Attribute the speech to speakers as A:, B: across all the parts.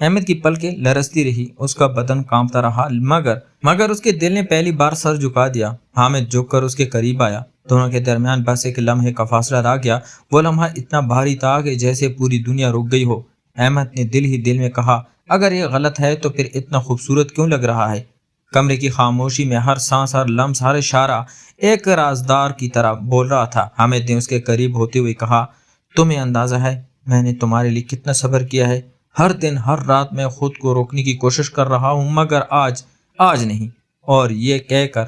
A: احمد کی پلکیں لرزتی رہی، اس کا بدن کانپتا رہا، مگر اس کے دل نے پہلی بار سر جھکا دیا۔ حامد جھک کر اس کے قریب آیا، دونوں کے درمیان بس ایک لمحے کا فاصلہ رہ گیا۔ وہ لمحہ اتنا بھاری تھا کہ جیسے پوری دنیا رک گئی ہو۔ احمد نے دل ہی دل میں کہا، اگر یہ غلط ہے تو پھر اتنا خوبصورت کیوں لگ رہا ہے؟ کمرے کی خاموشی میں ہر سانس، ہر لمس، ہر اشارہ ایک رازدار کی طرح بول رہا تھا۔ حامد نے اس کے قریب ہوتے ہوئے کہا، تمہیں اندازہ ہے میں نے تمہارے لیے کتنا صبر کیا ہے؟ ہر دن، ہر رات میں خود کو روکنے کی کوشش کر رہا ہوں، مگر آج نہیں۔ اور یہ کہہ کر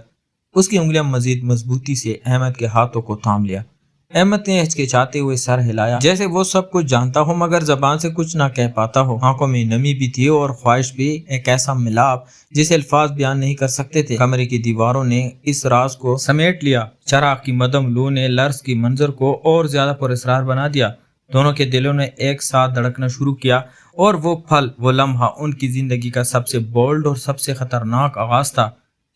A: اس کی انگلیاں مزید مضبوطی سے احمد کے ہاتھوں کو تھام لیا۔ احمد نے ہچکچاتے ہوئے سر ہلایا، جیسے وہ سب کچھ جانتا ہو مگر زبان سے کچھ نہ کہہ پاتا ہو۔ آنکھوں میں نمی بھی تھی اور خواہش بھی، ایک ایسا ملاپ جسے الفاظ بیان نہیں کر سکتے تھے۔ کمرے کی دیواروں نے اس راز کو سمیٹ لیا، چراغ کی مدھم لو نے لرز کی منظر کو اور زیادہ پراسرار بنا دیا۔ دونوں کے دلوں نے ایک ساتھ دھڑکنا شروع کیا، اور وہ پل، وہ لمحہ ان کی زندگی کا سب سے بولڈ اور سب سے خطرناک آغاز تھا،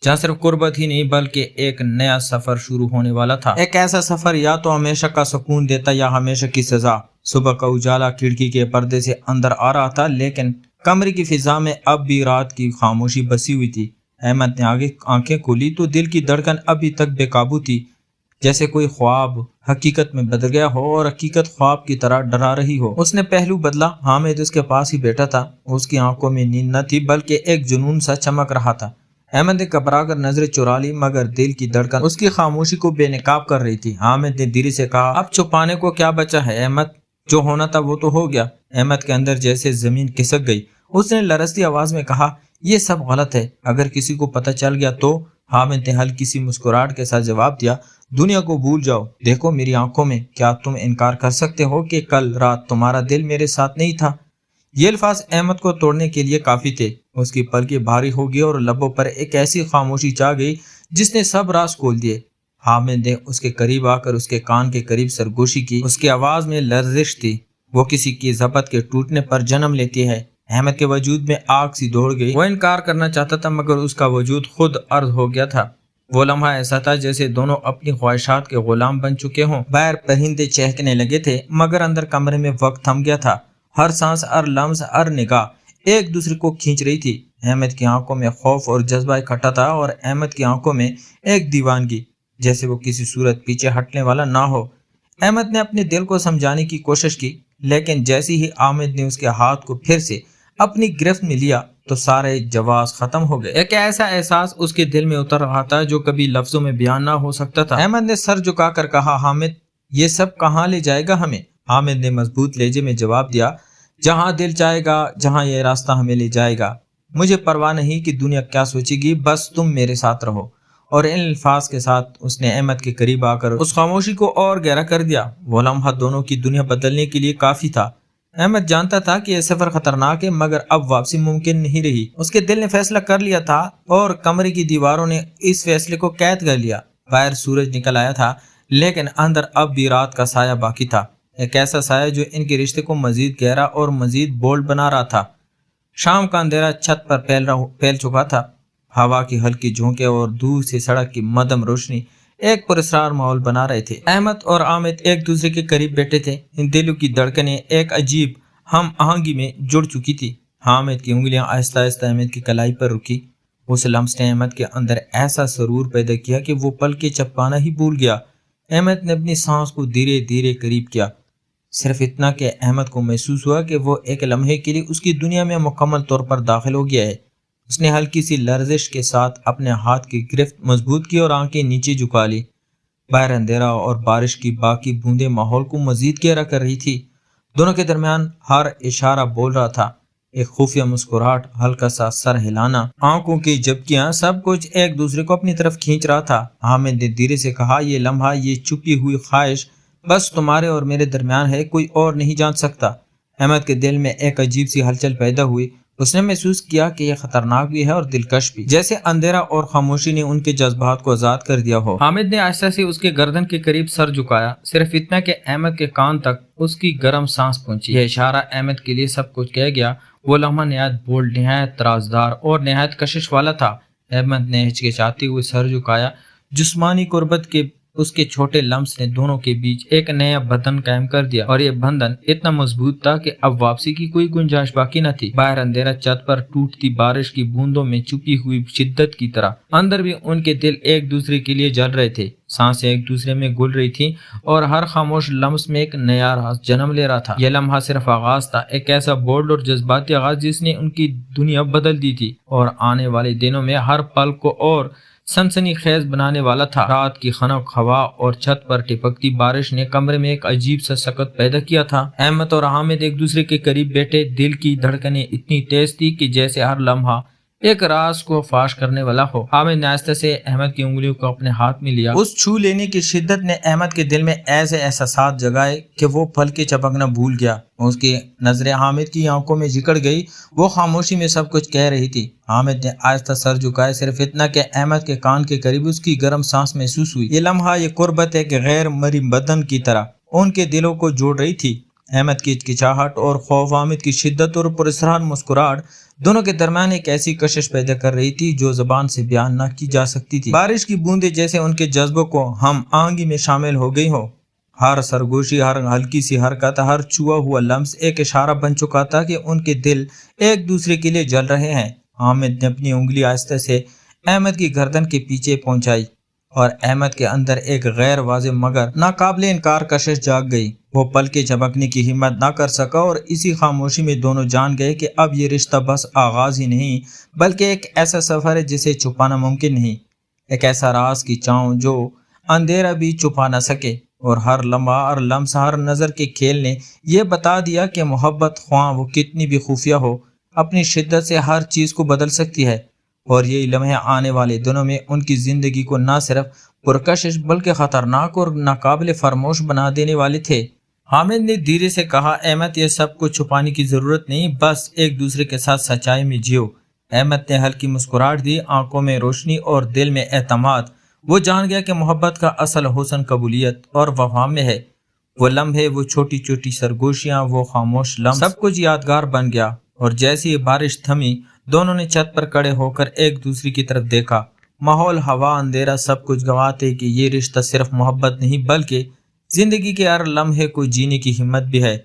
A: جہاں صرف قربت ہی نہیں بلکہ ایک نیا سفر شروع ہونے والا تھا۔ ایک ایسا سفر یا تو ہمیشہ کا سکون دیتا یا ہمیشہ کی سزا۔ صبح کا اجالا کھڑکی کے پردے سے اندر آ رہا تھا، لیکن کمرے کی فضا میں اب بھی رات کی خاموشی بسی ہوئی تھی۔ احمد نے آگے آنکھیں کھولی تو دل کی دھڑکن ابھی تک بے قابو تھی، جیسے کوئی خواب حقیقت میں بدل گیا ہو اور حقیقت خواب کی طرح ڈرا رہی ہو۔ اس نے پہلو بدلا، حامد اس کے پاس ہی بیٹھا تھا، اس کی آنکھوں میں نیند نہ تھی بلکہ ایک جنون سا چمک رہا تھا۔ احمد نے گھبرا کر نظریں چرا لی، مگر دل کی دھڑکن اس کی خاموشی کو بے نقاب کر رہی تھی۔ حامد نے دھیرے سے کہا، اب چھپانے کو کیا بچا ہے احمد؟ جو ہونا تھا وہ تو ہو گیا۔ احمد کے اندر جیسے زمین کھسک گئی، اس نے لرزتی آواز میں کہا، یہ سب غلط ہے، اگر کسی کو پتہ چل گیا تو؟ حامد نے ہلکی سی مسکراہٹ کے ساتھ جواب دیا، دنیا کو بھول جاؤ، دیکھو میری آنکھوں میں، کیا تم انکار کر سکتے ہو کہ کل رات تمہارا دل میرے ساتھ نہیں تھا؟ یہ الفاظ احمد کو توڑنے کے لیے کافی تھے۔ اس کی پلکیں بھاری ہو گئی اور لبوں پر ایک ایسی خاموشی چھا گئی جس نے سب راز کھول دیے۔ حامد نے اس کے قریب آ کر اس کے کان کے قریب سرگوشی کی، اس کی آواز میں لرزش تھی، وہ کسی کی ضبط کے ٹوٹنے پر جنم لیتی ہے۔ احمد کے وجود میں آگ سی دوڑ گئی، وہ انکار کرنا چاہتا تھا مگر اس کا وجود خود عرض ہو گیا تھا۔ وہ لمحہ ایسا تھا جیسے دونوں اپنی خواہشات کے غلام بن چکے ہوں۔ باہر پرندے چہکنے لگے تھے مگر اندر کمرے میں وقت تھم گیا تھا، ہر سانس، ہر لمس، ہر نگاہ ایک دوسرے کو کھینچ رہی تھی۔ احمد کی آنکھوں میں خوف اور جذبہ اکٹھا تھا اور احمد کی آنکھوں میں ایک دیوانگی، جیسے وہ کسی صورت پیچھے ہٹنے والا نہ ہو۔ احمد نے اپنے دل کو سمجھانے کی کوشش کی، لیکن جیسے ہی حامد نے اس کے ہاتھ کو پھر سے اپنی گرفت میں لیا تو سارے جواز ختم ہو گئے۔ ایک ایسا احساس اس کے دل میں اتر رہا تھا جو کبھی لفظوں میں بیان نہ ہو سکتا تھا۔ احمد نے سر جھکا کر کہا، حامد یہ سب کہاں لے جائے گا ہمیں؟ حامد نے مضبوط لہجے میں جواب دیا، جہاں دل چاہے گا، جہاں یہ راستہ ہمیں لے جائے گا۔ مجھے پرواہ نہیں کہ دنیا کیا سوچے گی، بس تم میرے ساتھ رہو۔ اور ان الفاظ کے ساتھ اس نے احمد کے قریب آ کر اس خاموشی کو اور گہرا کر دیا۔ وہ لمحہ دونوں کی دنیا بدلنے کے لیے کافی تھا۔ احمد جانتا تھا کہ یہ سفر خطرناک ہے مگر اب واپسی ممکن نہیں رہی۔ اس کے دل نے فیصلہ کر لیا تھا اور کمرے کی دیواروں نے اس فیصلے کو قید کر لیا۔ باہر سورج نکل آیا تھا لیکن اندر اب بھی رات کا سایہ باقی تھا، ایک ایسا سایہ جو ان کے رشتے کو مزید گہرا اور مزید بولڈ بنا رہا تھا۔ شام کا اندھیرا چھت پر پھیل چکا تھا، ہوا کی ہلکی جھونکیں اور دور سے سڑک کی مدھم روشنی ایک پراسرار ماحول بنا رہے تھے۔ احمد اور حامد ایک دوسرے کے قریب بیٹھے تھے، ان دلوں کی دھڑکنیں ایک عجیب ہم آہنگی میں جڑ چکی تھی۔ حامد کی انگلیاں آہستہ آہستہ احمد کی کلائی پر رکی، اس لمس نے احمد کے اندر ایسا سرور پیدا کیا کہ وہ پل کے چپکانا ہی بھول گیا۔ احمد نے اپنی سانس کو دھیرے دھیرے قریب کیا، صرف اتنا کہ احمد کو محسوس ہوا کہ وہ ایک لمحے کے لیے اس کی دنیا میں مکمل طور پر داخل ہو گیا ہے۔ اس نے ہلکی سی لرزش کے ساتھ اپنے ہاتھ کی گرفت مضبوط کی اور آنکھیں نیچے جھکا لی۔ باہر اندھیرا اور بارش کی باقی بوندیں ماحول کو مزید گہرا کر رہی تھی۔ دونوں کے درمیان ہر اشارہ بول رہا تھا، ایک خفیہ مسکراہٹ، ہلکا سا سر ہلانا، آنکھوں کی جھپکیاں، سب کچھ ایک دوسرے کو اپنی طرف کھینچ رہا تھا۔ حامد نے دھیرے سے کہا، یہ لمحہ، یہ چھپی ہوئی خواہش بس تمہارے اور میرے درمیان ہے، کوئی اور نہیں جان سکتا۔ احمد کے دل میں ایک عجیب سی ہلچل پیدا ہوئی، اس نے محسوس کیا کہ یہ خطرناک بھی ہے اور دلکش بھی، جیسے اندھیرا اور خاموشی نے ان کے جذبات کو آزاد کر دیا ہو۔ حامد نے آہستہ سے اس کے گردن کے قریب سر جھکایا، صرف اتنا کہ احمد کے کان تک اس کی گرم سانس پہنچی۔ یہ اشارہ احمد کے لیے سب کچھ کہہ گیا۔ وہ لمحہ نہایت بولڈ، نہایت رازدار اور نہایت کشش والا تھا۔ احمد نے ہچکچاتے ہوئے سر جھکایا، جسمانی قربت کے اس کے چھوٹے لمس نے دونوں کے بیچ ایک نیا بندھن قائم کر دیا، اور یہ بندھن اتنا مضبوط تھا کہ اب واپسی کی کوئی گنجائش باقی نہ تھی۔ باہر اندھیرا، چھت پر ٹوٹتی بارش کی بوندوں میں چھپی ہوئی شدت کی طرح اندر بھی ان کے دل ایک دوسرے کے لیے جل رہے تھے، سانسیں ایک دوسرے میں گل رہی تھیں، اور ہر خاموش لمس میں ایک نیا راز جنم لے رہا تھا۔ یہ لمحہ صرف آغاز تھا، ایک ایسا بولڈ اور جذباتی آغاز جس نے ان کی دنیا بدل دی تھی، اور آنے والے دنوں میں ہر پل کو اور سنسنی خیز بنانے والا تھا۔ رات کی خنک ہوا اور چھت پر ٹپکتی بارش نے کمرے میں ایک عجیب سا سکت پیدا کیا تھا۔ احمد اور حامد ایک دوسرے کے قریب بیٹھے، دل کی دھڑکنیں اتنی تیز تھی کہ جیسے ہر لمحہ ایک راز کو فاش کرنے والا ہو۔ حامد نے آہستہ سے احمد کی انگلیوں کو اپنے ہاتھ میں لیا۔ اس چھو لینے کی شدت نے احمد کے دل میں ایسے احساسات جگائے کہ وہ پھل کے چپکنا بھول گیا۔ اس کی نظریں حامد کی آنکھوں میں جکڑ گئی، وہ خاموشی میں سب کچھ کہہ رہی تھی۔ حامد نے آہستہ سر جھکایا، صرف اتنا کہ احمد کے کان کے قریب اس کی گرم سانس محسوس ہوئی۔ یہ لمحہ، یہ قربت ایک غیر مرئی بدن کی طرح ان کے دلوں کو جوڑ رہی تھی۔ احمد کی ہچکچاہٹ اور خوف، حامد کی شدت اور پراسرار مسکراہٹ دونوں کے درمیان ایک ایسی کشش پیدا کر رہی تھی جو زبان سے بیان نہ کی جا سکتی تھی۔ بارش کی بوندیں جیسے ان کے جذبوں کو ہم آہنگی میں شامل ہو گئی ہو۔ ہر سرگوشی، ہر ہلکی سی حرکت، ہر چھوا ہوا لمس ایک اشارہ بن چکا تھا کہ ان کے دل ایک دوسرے کے لیے جل رہے ہیں۔ حامد نے اپنی انگلی آہستہ سے احمد کی گردن کے پیچھے پہنچائی، اور احمد کے اندر ایک غیر واضح مگر ناقابل انکار کشش جاگ گئی۔ وہ پل کے جھپکنے کی ہمت نہ کر سکا، اور اسی خاموشی میں دونوں جان گئے کہ اب یہ رشتہ بس آغاز ہی نہیں بلکہ ایک ایسا سفر ہے جسے چھپانا ممکن نہیں، ایک ایسا راز کی چھاؤں جو اندھیرا بھی چھپا نہ سکے۔ اور ہر لمحہ، ہر لمس، ہر نظر کے کھیل نے یہ بتا دیا کہ محبت، خواہ وہ کتنی بھی خفیہ ہو، اپنی شدت سے ہر چیز کو بدل سکتی ہے۔ اور یہی لمحے آنے والے دنوں میں ان کی زندگی کو نہ صرف پرکشش بلکہ خطرناک اور ناقابل فراموش بنا دینے والے تھے۔ حامد نے دھیرے سے کہا، احمد، یہ سب کچھ چھپانے کی ضرورت نہیں، بس ایک دوسرے کے ساتھ سچائی میں جیو۔ احمد نے ہلکی مسکراہٹ دی، آنکھوں میں روشنی اور دل میں اعتماد۔ وہ جان گیا کہ محبت کا اصل حسن قبولیت اور وفا میں ہے۔ وہ لمحے، وہ چھوٹی چھوٹی سرگوشیاں، وہ خاموش لمحے، سب کچھ یادگار بن گیا۔ اور جیسے ہی بارش تھمی، دونوں نے چھت پر کھڑے ہو کر ایک دوسرے کی طرف دیکھا۔ ماحول، ہوا، اندھیرا، سب کچھ گواہ تھے کہ یہ رشتہ صرف محبت نہیں بلکہ زندگی کے ہر لمحے کو جینے کی ہمت بھی ہے۔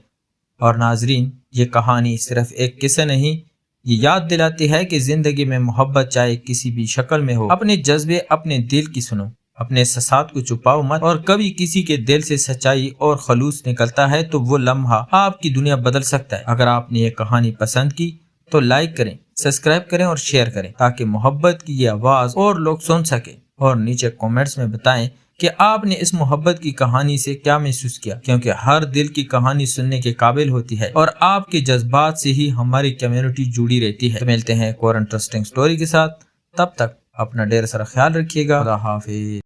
A: اور ناظرین، یہ کہانی صرف ایک قصہ نہیں، یہ یاد دلاتی ہے کہ زندگی میں محبت چاہے کسی بھی شکل میں ہو، اپنے جذبے، اپنے دل کی سنو، اپنے احساسات کو چھپاؤ مت، اور کبھی کسی کے دل سے سچائی اور خلوص نکلتا ہے تو وہ لمحہ آپ کی دنیا بدل سکتا ہے۔ اگر آپ نے یہ کہانی پسند کی تو لائک کریں، سبسکرائب کریں اور شیئر کریں تاکہ محبت کی یہ آواز اور لوگ سن سکیں، اور نیچے کومنٹس میں بتائیں کہ آپ نے اس محبت کی کہانی سے کیا محسوس کیا، کیونکہ ہر دل کی کہانی سننے کے قابل ہوتی ہے، اور آپ کے جذبات سے ہی ہماری کمیونٹی جڑی رہتی ہے۔ تو ملتے ہیں ایک اور انٹرسٹنگ سٹوری کے ساتھ، تب تک اپنا ڈھیر سارا خیال رکھیے گا۔ خدا حافظ۔